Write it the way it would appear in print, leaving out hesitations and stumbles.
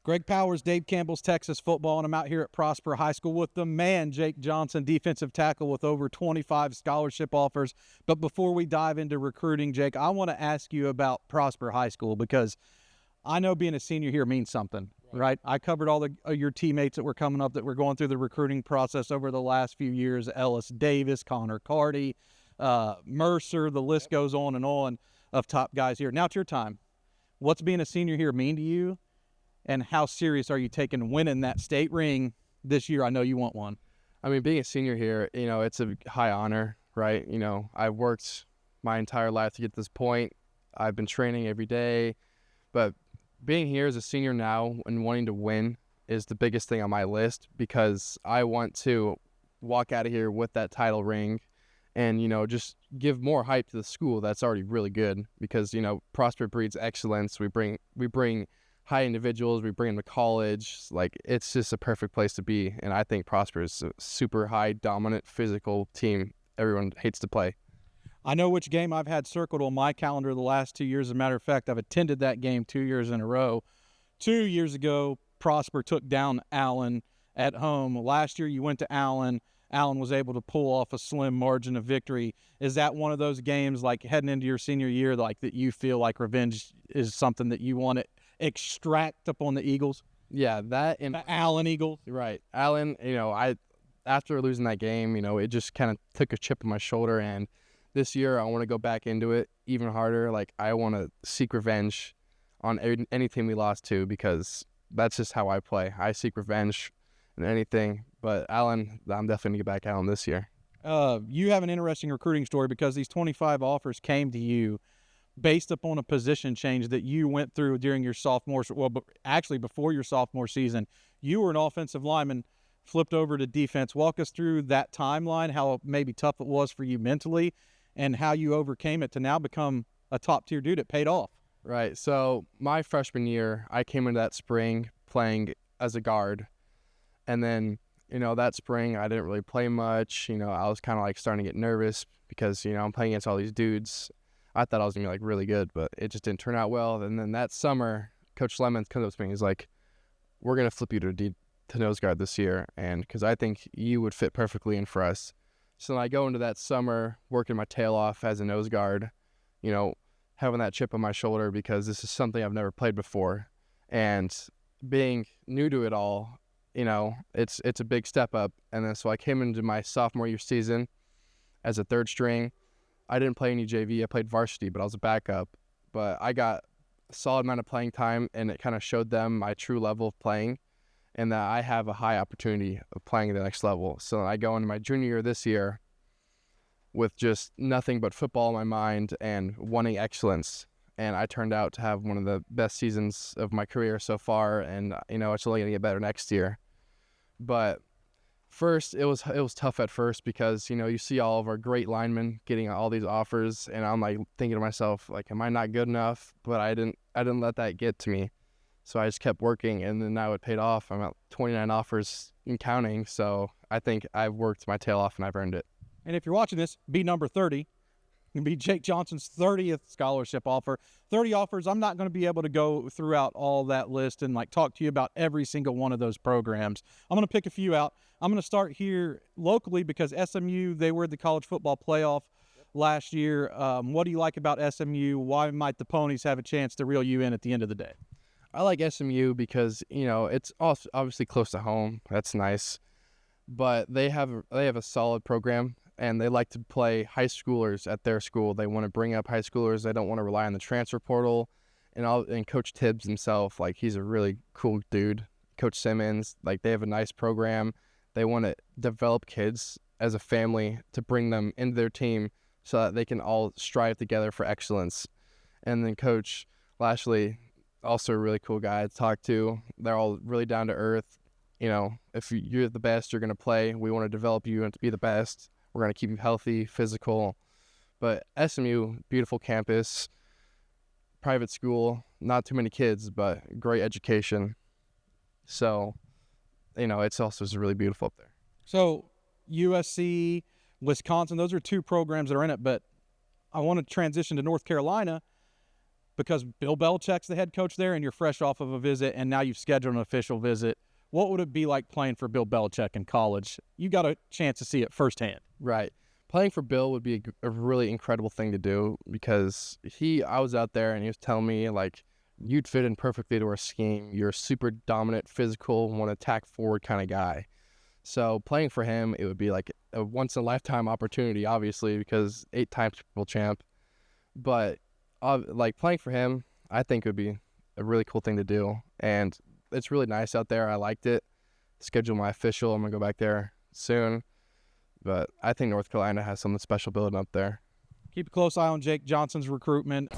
Greg Powers, Dave Campbell's Texas football, and I'm out here at Prosper High School with the man, Jake Johnson, defensive tackle with over 25 scholarship offers. But before we dive into recruiting, Jake, I want to ask you about Prosper High School because I know being a senior here means something, right? I covered all your teammates that were coming up that were going through the recruiting process over the last few years, Ellis Davis, Connor Carty, Mercer, the list goes on and on of top guys here. Now it's your time. What's being a senior here mean to you? And how serious are you taking winning that state ring this year? I know you want one. I mean, being a senior here, it's a high honor, right? I've worked my entire life to get to this point. I've been training every day. But being here as a senior now and wanting to win is the biggest thing on my list because I want to walk out of here with that title ring and, just give more hype to the school that's already really good because, Prosper breeds excellence. We bring high individuals, we bring them to college. Like, it's just a perfect place to be. And I think Prosper is a super high, dominant, physical team everyone hates to play. I know which game I've had circled on my calendar the last 2 years. As a matter of fact, I've attended that game 2 years in a row. 2 years ago, Prosper took down Allen at home. Last year, you went to Allen. Allen was able to pull off a slim margin of victory. Is that one of those games, like heading into your senior year, like that you feel like revenge is something that you want to extract upon the Eagles? Yeah, that and the Allen Eagles. Right. Allen, after losing that game, it just kind of took a chip on my shoulder. And this year I want to go back into it even harder. Like, I want to seek revenge on any team we lost to because that's just how I play. I seek revenge in anything. But Allen, I'm definitely going to get back Allen this year. You have an interesting recruiting story because these 25 offers came to you based upon a position change that you went through during your sophomore, actually before your sophomore season. You were an offensive lineman, flipped over to defense. Walk us through that timeline, how maybe tough it was for you mentally, and how you overcame it to now become a top-tier dude. It paid off. Right. So my freshman year, I came into that spring playing as a guard. And then, that spring I didn't really play much. I was kind of like starting to get nervous because, I'm playing against all these dudes. I thought I was going to be, like, really good, but it just didn't turn out well. And then that summer, Coach Lemon comes up to me. He's like, we're going to flip you to nose guard this year, and because I think you would fit perfectly in for us. So then I go into that summer working my tail off as a nose guard, having that chip on my shoulder because this is something I've never played before. And being new to it all, it's a big step up. And then so I came into my sophomore year season as a third string. I didn't play any JV. I played varsity, but I was a backup. But I got a solid amount of playing time, and it kind of showed them my true level of playing and that I have a high opportunity of playing at the next level. So I go into my junior year this year with just nothing but football in my mind and wanting excellence. And I turned out to have one of the best seasons of my career so far, and, it's only going to get better next year. But first, it was tough at first because, you see all of our great linemen getting all these offers, and I'm like thinking to myself, like, am I not good enough? But I didn't let that get to me. So I just kept working, and then now it paid off. I'm at 29 offers and counting, so I think I've worked my tail off and I've earned it. And if you're watching this, be number 30. It'll be Jake Johnson's 30th scholarship offer. 30 offers. I'm not going to be able to go throughout all that list and talk to you about every single one of those programs. I'm going to pick a few out. I'm going to start here locally because SMU, they were the college football playoff last year. What do you like about SMU? Why might the Ponies have a chance to reel you in at the end of the day? I like SMU because, it's also obviously close to home. That's nice. But they have a solid program, and they like to play high schoolers at their school. They want to bring up high schoolers. They don't want to rely on the transfer portal. And Coach Tibbs himself, he's a really cool dude. Coach Simmons, they have a nice program. They want to develop kids as a family to bring them into their team so that they can all strive together for excellence. And then Coach Lashley, also a really cool guy to talk to. They're all really down to earth. If you're the best, you're going to play. We want to develop you and to be the best. We're going to keep you healthy, physical. But SMU, beautiful campus, private school, not too many kids, but great education. So, it's also just really beautiful up there. So USC, Wisconsin, those are two programs that are in it, but I want to transition to North Carolina. because Bill Belichick's the head coach there and you're fresh off of a visit and now you've scheduled an official visit. What would it be like playing for Bill Belichick in college? You got a chance to see it firsthand. Right. Playing for Bill would be a really incredible thing to do because I was out there and he was telling me, like, you'd fit in perfectly to our scheme. You're a super dominant, physical, want to attack forward kind of guy. So playing for him, it would be like a once-in-a-lifetime opportunity, obviously, because 8-time Super Bowl champ. But like playing for him, I think it would be a really cool thing to do. And it's really nice out there. I liked it. Schedule my official. I'm going to go back there soon. But I think North Carolina has something special building up there. Keep a close eye on Jake Johnson's recruitment.